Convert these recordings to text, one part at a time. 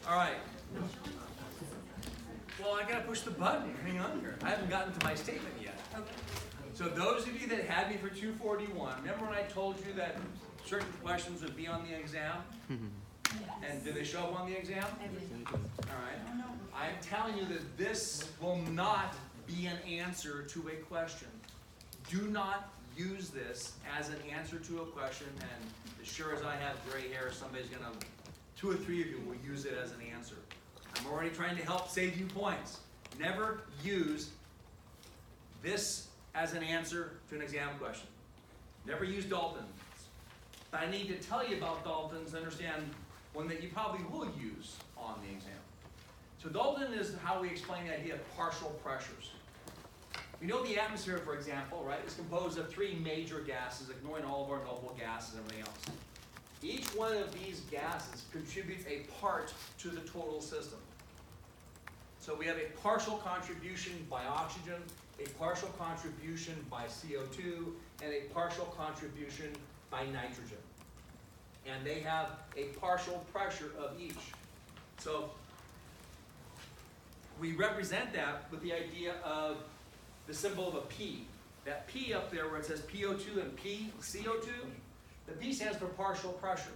All right. Well, I gotta push the button. Hang on here. I haven't gotten to my statement yet. So those of you that had me for 241, remember when I told you that certain questions would be on the exam? And did they show up on the exam? All right. I'm telling you that this will not be an answer to a question. Do not use this as an answer to a question, and as sure as I have gray hair, somebody's gonna, 2 or 3 of you will use it as an answer. I'm already trying to help save you points. Never use this as an answer to an exam question. Never use Dalton's. But I need to tell you about Dalton's to understand one that you probably will use on the exam. So Dalton is how we explain the idea of partial pressures. We know the atmosphere, for example, right, is composed of 3 major gases, ignoring all of our noble gases and everything else. Each one of these gases contributes a part to the total system. So we have a partial contribution by oxygen, a partial contribution by CO2, and a partial contribution by nitrogen. And they have a partial pressure of each. So we represent that with the idea of the symbol of a P. That P up there where it says PO2 and P, CO2, the P stands for partial pressure.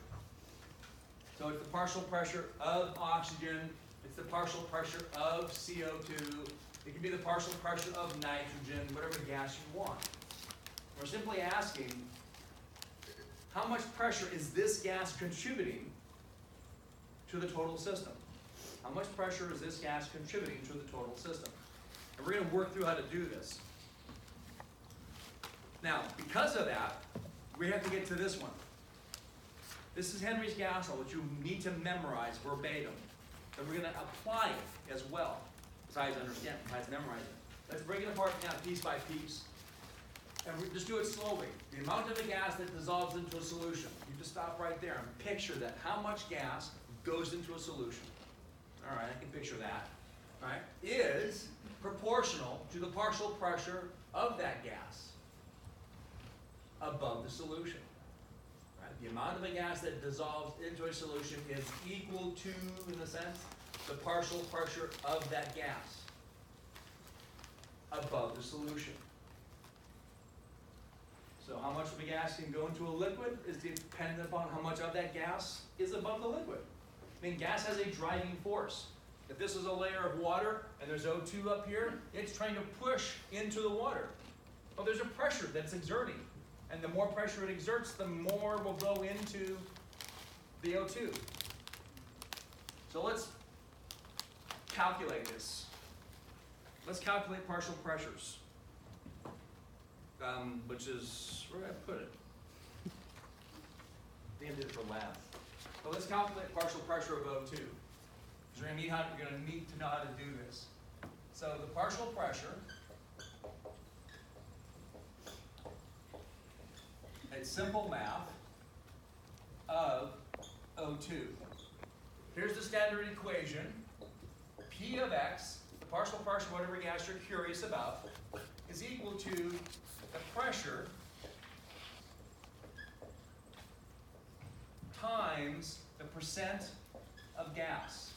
So it's the partial pressure of oxygen, it's the partial pressure of CO2, it can be the partial pressure of nitrogen, whatever gas you want. We're simply asking, how much pressure is this gas contributing to the total system? How much pressure is this gas contributing to the total system? And we're going to work through how to do this. Now, because of that, we have to get to this one. This is Henry's gas law, which you need to memorize verbatim. And we're going to apply it as well, besides understanding, besides memorizing it. Let's break it apart now, piece by piece. And we just do it slowly. The amount of the gas that dissolves into a solution. You just stop right there and picture that. How much gas goes into a solution? All right, I can picture that. All right, is proportional to the partial pressure of that gas above the solution. Right? The amount of the gas that dissolves into a solution is equal to, in a sense, the partial pressure of that gas above the solution. So how much of the gas can go into a liquid is dependent upon how much of that gas is above the liquid. I mean, gas has a driving force. If this is a layer of water and there's O2 up here, it's trying to push into the water. Well, there's a pressure that's exerting. And the more pressure it exerts, the more will go into the O2. So let's calculate this. Let's calculate partial pressures. Which is, where did I put it? I think I did it for lab. So let's calculate partial pressure of O2. You're going to need to know how to do this. So the partial pressure, it's simple math of O2. Here's the standard equation. P of X, the partial pressure, whatever gas you're curious about, is equal to the pressure times the percent of gas.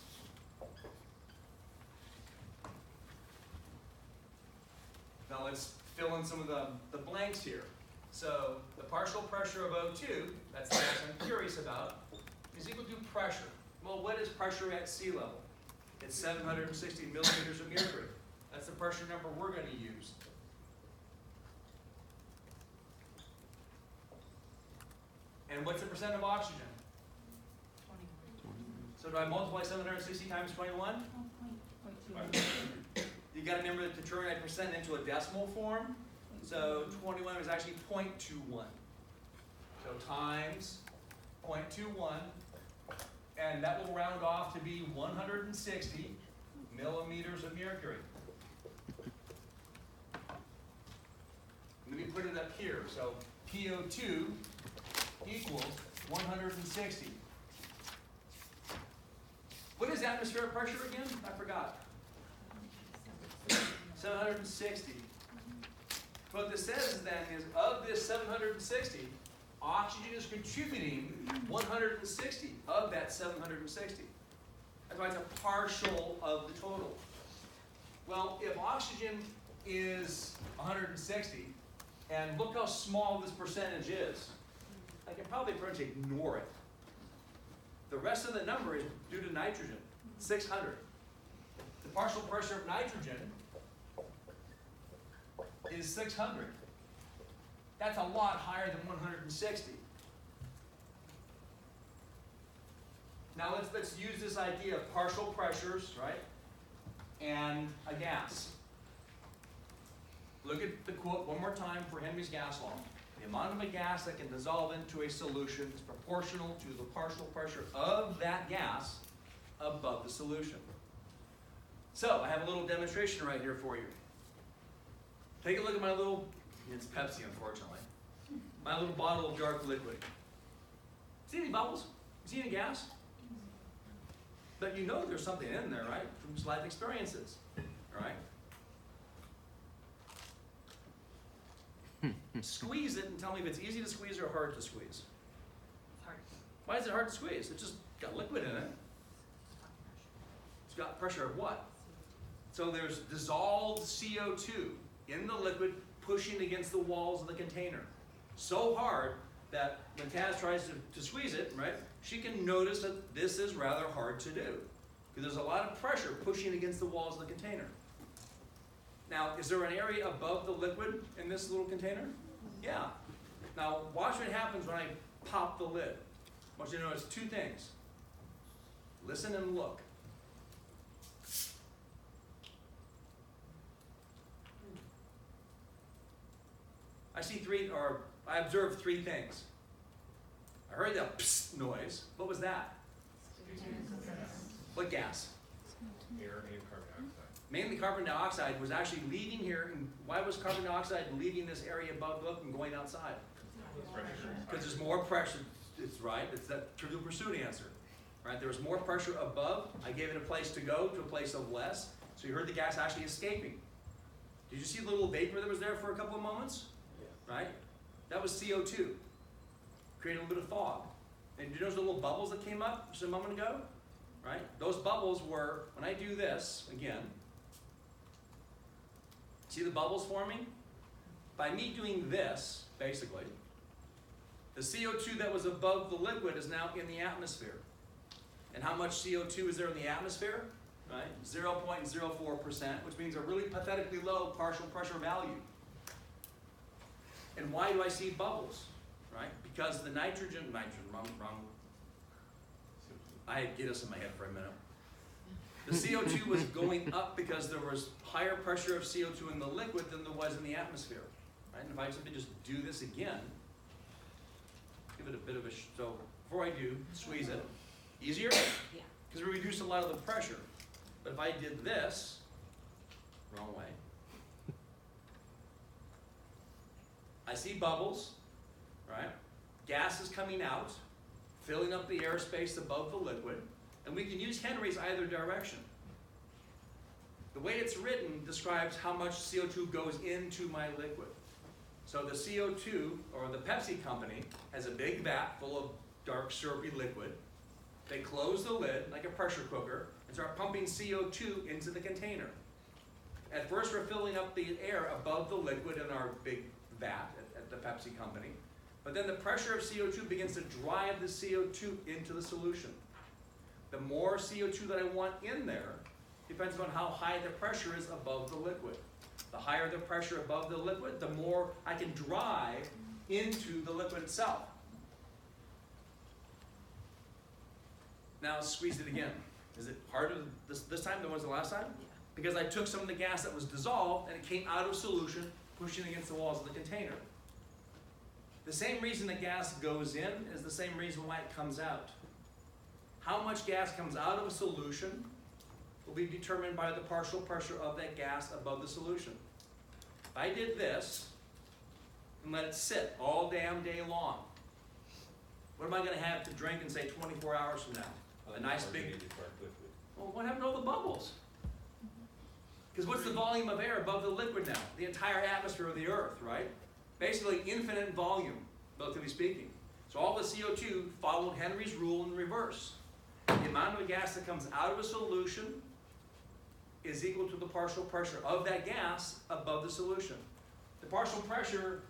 Now let's fill in some of the blanks here. So the partial pressure of O2, that's the gas I'm curious about, is equal to pressure. Well, what is pressure at sea level? It's 760 millimeters of mercury. That's the pressure number we're going to use. And what's the percent of oxygen? 20. So do I multiply 760 times 21? You got to remember to turn that percent into a decimal form. So 21 is actually 0.21. So times 0.21, and that will round off to be 160 millimeters of mercury. Let me put it up here. So PO2 equals 160. What is atmospheric pressure again? I forgot. 760. What this says then is of this 760, oxygen is contributing 160 of that 760. That's why it's a partial of the total. Well, if oxygen is 160, and look how small this percentage is, I can probably pretty much ignore it. The rest of the number is due to nitrogen, 600. The partial pressure of nitrogen is 600. That's a lot higher than 160. Now let's use this idea of partial pressures, right? And a gas. Look at the quote one more time for Henry's gas law. The amount of a gas that can dissolve into a solution is proportional to the partial pressure of that gas above the solution. So I have a little demonstration right here for you. Take a look at my little, it's Pepsi unfortunately, my little bottle of dark liquid. See any bubbles? See any gas? But you know there's something in there, right? From life experiences, all right? Squeeze it and tell me if it's easy to squeeze or hard to squeeze. It's hard. Why is it hard to squeeze? It's just got liquid in it. It's got pressure of what? So there's dissolved CO2 in the liquid pushing against the walls of the container. So hard that when Taz tries to squeeze it, right, she can notice that this is rather hard to do. Because there's a lot of pressure pushing against the walls of the container. Now, is there an area above the liquid in this little container? Yeah. Now, watch what happens when I pop the lid. I want you to notice two things. Listen and look. I observed three things. I heard that psst noise. What was that? What gas? Air and carbon dioxide. Mainly carbon dioxide was actually leaving here. And why was carbon dioxide leaving this area above the and going outside? Because there's more pressure. It's right. It's that trivial pursuit answer. Right? There was more pressure above. I gave it a place to go to a place of less. So you heard the gas actually escaping. Did you see the little vapor that was there for a couple of moments? Yeah. Right? That was CO2. Creating a little bit of fog. And did you notice the little bubbles that came up just a moment ago? Right? Those bubbles were, when I do this, again, see the bubbles forming? By me doing this, basically, the CO2 that was above the liquid is now in the atmosphere. And how much CO2 is there in the atmosphere? Right? 0.04%, which means a really pathetically low partial pressure value. And why do I see bubbles? Right? Because the wrong. I get this in my head for a minute. The CO2 was going up because there was higher pressure of CO2 in the liquid than there was in the atmosphere. Right? And if I simply just do this again, give it a bit of a, so before I do, squeeze it. Easier? Yeah. Because we reduced a lot of the pressure. But if I did this, wrong way, I see bubbles, right? Gas is coming out, filling up the airspace above the liquid, and we can use Henry's either direction. The way it's written describes how much CO2 goes into my liquid. So the CO2, or the Pepsi company, has a big vat full of dark syrupy liquid. They close the lid like a pressure cooker and start pumping CO2 into the container. At first we're filling up the air above the liquid in our big vat at the Pepsi company. But then the pressure of CO2 begins to drive the CO2 into the solution. The more CO2 that I want in there depends on how high the pressure is above the liquid. The higher the pressure above the liquid, the more I can drive into the liquid itself. Now squeeze it again. Is it harder this time than was the last time? Yeah. Because I took some of the gas that was dissolved and it came out of solution, pushing against the walls of the container. The same reason that gas goes in is the same reason why it comes out. How much gas comes out of a solution will be determined by the partial pressure of that gas above the solution. If I did this and let it sit all damn day long, what am I going to have to drink in, say, 24 hours from now? A nice big... Well, what happened to all the bubbles? Because what's the volume of air above the liquid now? The entire atmosphere of the Earth, right? Basically infinite volume, relatively speaking. So all the CO2 followed Henry's rule in reverse. the amount of gas that comes out of a solution is equal to the partial pressure of that gas above the solution. The partial pressure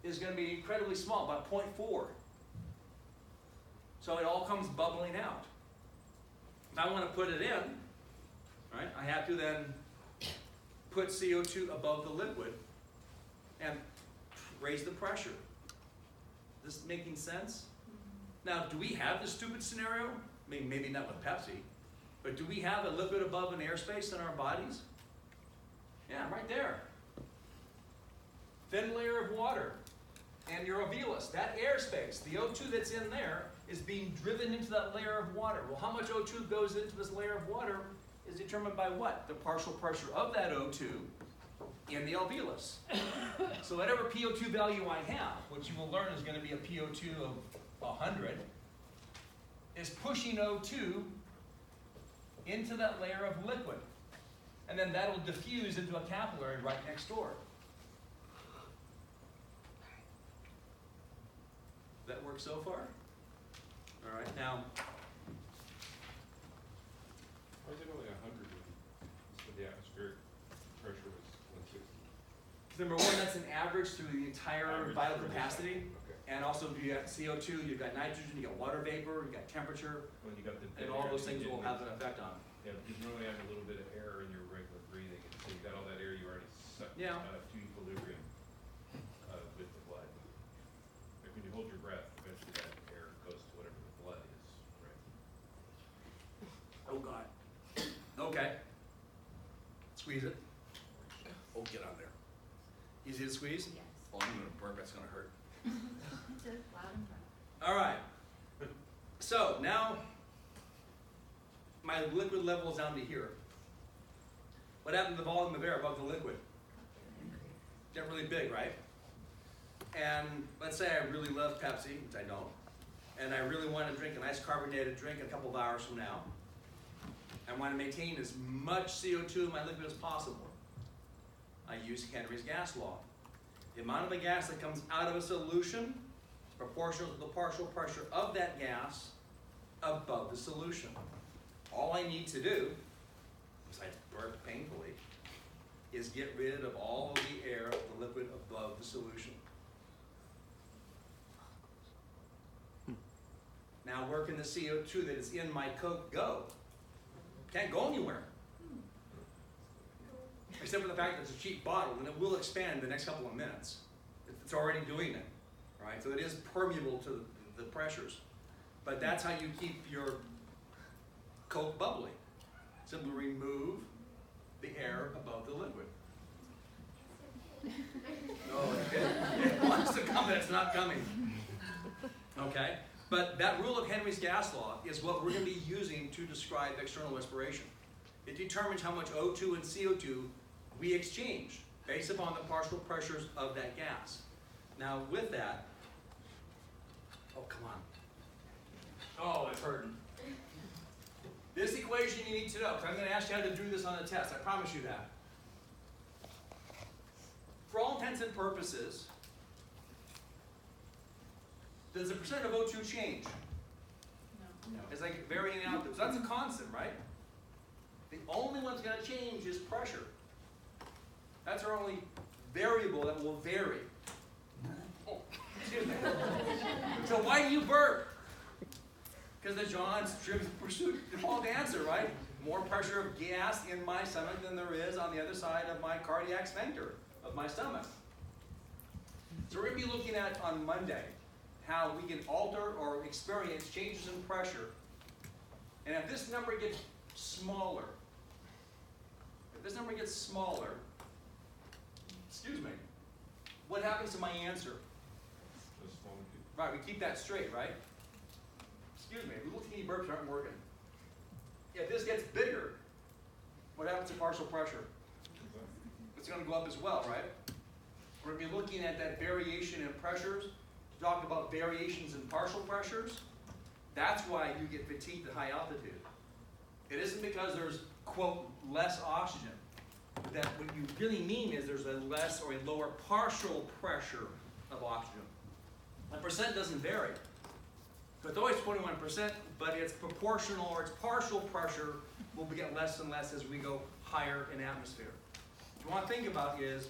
is going to be incredibly small, about 0.4. So it all comes bubbling out. If I want to put it in, right, I have to then put CO2 above the liquid and raise the pressure. This making sense? Now, do we have this stupid scenario? I mean, maybe not with Pepsi, but do we have a liquid above an airspace in our bodies? Yeah, right there. Thin layer of water and your alveolus, that airspace, the O2 that's in there is being driven into that layer of water. Well, how much O2 goes into this layer of water is determined by what? The partial pressure of that O2 in the alveolus. So whatever PO2 value I have, which you will learn is going to be a PO2 of 100, is pushing O2 into that layer of liquid. And then that'll diffuse into a capillary right next door. That work so far? All right, now, Why is it only 100 when the atmospheric pressure was 160? number one, that's an average through the entire Average vital for the capacity. Okay. And also you got CO2, you've got nitrogen, you got water vapor, you got temperature, When you got the and all those things will have an effect on it. Yeah, because you normally have a little bit of air in your regular breathing, and so you got all that air you already sucked Yeah. to equilibrium with the blood. Like when you hold your breath, eventually that air goes to whatever the blood is, right? Oh God. Okay. Squeeze it. Oh, get on there. Easy to squeeze? Yes. Oh, I'm gonna burp, that's gonna hurt. Loud and proud. All right. So now my liquid level is down to here. What happened to the volume of air above the liquid? Get really big, right? And let's say I really love Pepsi, which I don't, and I really want to drink a nice carbonated drink a couple of hours from now. I want to maintain as much CO2 in my liquid as possible. I use Henry's gas law. The amount of the gas that comes out of a solution is proportional to the partial pressure of that gas above the solution. All I need to do, besides burp painfully, is get rid of all of the air, the liquid above the solution. Now where can the CO2 that is in my Coke go? Can't go anywhere. Except for the fact that it's a cheap bottle, and it will expand the next couple of minutes. It's already doing it, right? So it is permeable to the pressures. But that's how you keep your Coke bubbly. Simply remove the air above the liquid. No, it wants to come, but it's not coming. Okay? But that rule of Henry's gas law is what we're going to be using to describe external respiration. It determines how much O2 and CO2 we exchange based upon the partial pressures of that gas. Now with that, oh come on. Oh, it's hurting. This equation you need to know, because I'm going to ask you how to do this on a test. I promise you that. For all intents and purposes, does the percent of O2 change? No. It's like varying out. So that's a constant, right? The only one that's going to change is pressure. That's our only variable that will vary. Oh, excuse me. So why do you burp? Because the John's pursuit default answer, right? More pressure of gas in my stomach than there is on the other side of my cardiac sphincter of my stomach. So we're going to be looking at on Monday how we can alter or experience changes in pressure. And if this number gets smaller, excuse me, what happens to my answer? Those small people. Right, we keep that straight, right? Excuse me, little teeny burps aren't working. If this gets bigger, what happens to partial pressure? It's going to go up as well, right? We're going to be looking at that variation in pressures, to talk about variations in partial pressures. That's why you get fatigued at high altitude. It isn't because there's, quote, less oxygen. That what you really mean is there's a less or a lower partial pressure of oxygen. The percent doesn't vary. So it's always 21%, but it's proportional or its partial pressure will get less and less as we go higher in atmosphere. What you want to think about is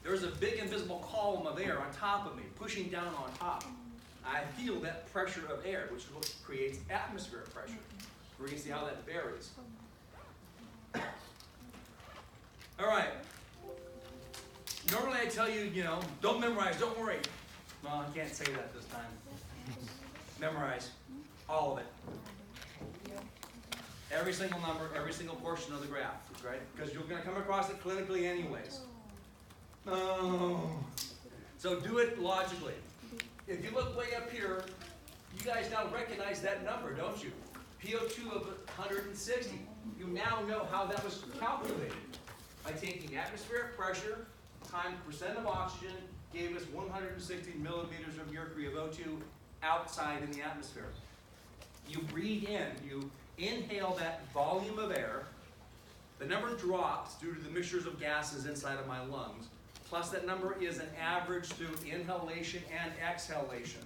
there's a big invisible column of air on top of me, pushing down on top. I feel that pressure of air, which is what creates atmospheric pressure. We're going to see how that varies. All right. Normally I tell you, don't memorize, don't worry. Well, I can't say that this time. Memorize all of it. Every single number, every single portion of the graph, right? Because you're going to come across it clinically anyways. Oh. So do it logically. If you look way up here, you guys now recognize that number, don't you? PO2 of 160. You now know how that was calculated. By taking atmospheric pressure times percent of oxygen gave us 160 millimeters of mercury of O2 outside in the atmosphere. You breathe in, you inhale that volume of air, the number drops due to the mixtures of gases inside of my lungs, plus that number is an average through inhalation and exhalation.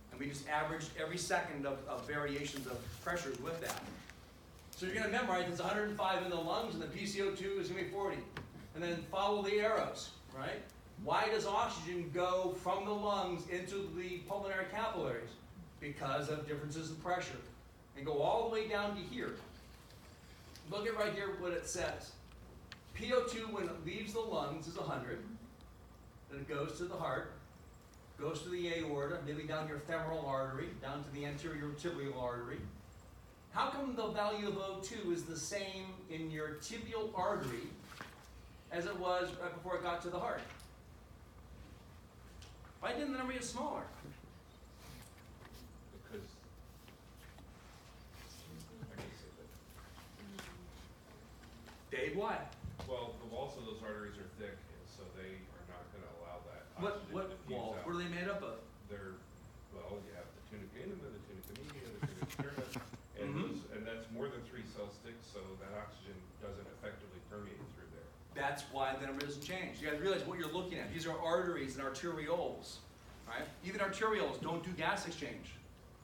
And we just averaged every second of variations of pressures with that. So you're going to memorize it's 105 in the lungs and the PCO2 is going to be 40. And then follow the arrows, right? Why does oxygen go from the lungs into the pulmonary capillaries? Because of differences in pressure. And go all the way down to here. Look at right here what it says. PO2 when it leaves the lungs is 100. Then it goes to the heart, goes to the aorta, maybe down your femoral artery, down to the anterior tibial artery. How come the value of O2 is the same in your tibial artery as it was right before it got to the heart? Why didn't the number get smaller? Because I can say that. Dave, why? Well, the walls of those arteries are thick, and so they are not going to allow that What oxygen to diffuse walls? out. What are they made up of? They're, well, you have the tunica intima, the tunica media, the tunica externa, and, and that's more than 3 cells thick, so that oxygen doesn't effectively permeate through there. That's why the number doesn't change. You guys realize what you're looking at. These are arteries and arterioles, right? Even arterioles don't do gas exchange.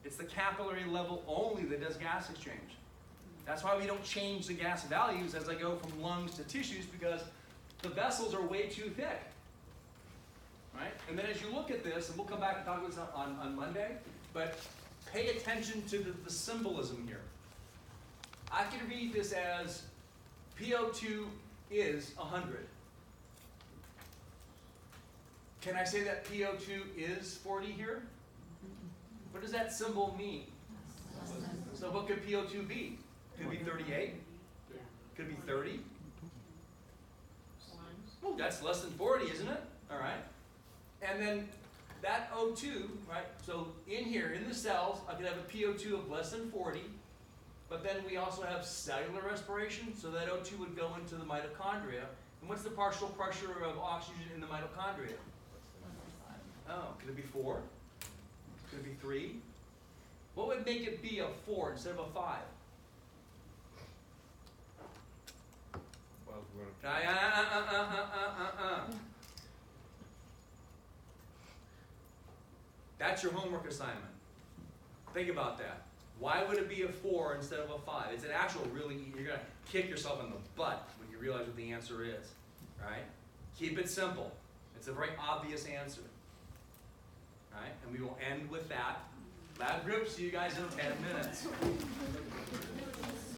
It's the capillary level only that does gas exchange. That's why we don't change the gas values as I go from lungs to tissues, because the vessels are way too thick, right? And then as you look at this, and we'll come back and talk about this on Monday, but pay attention to the symbolism here. I can read this as PO2 is 100. Can I say that PO2 is 40 here? What does that symbol mean? So what could PO2 be? Could it be 38? Could it be 30? Oh, that's less than 40, isn't it? All right. And then that O2, right? So in here, in the cells, I could have a PO2 of less than 40. But then we also have cellular respiration, so that O2 would go into the mitochondria. And what's the partial pressure of oxygen in the mitochondria? Oh, could it be 4? Could it be 3? What would make it be a 4 instead of a 5? Well, we're going to... That's your homework assignment. Think about that. Why would it be a 4 instead of a 5? It's an actual really, you're going to kick yourself in the butt when you realize what the answer is, right? Keep it simple. It's a very obvious answer, right? And we will end with that. Lab group, see you guys in 10 minutes.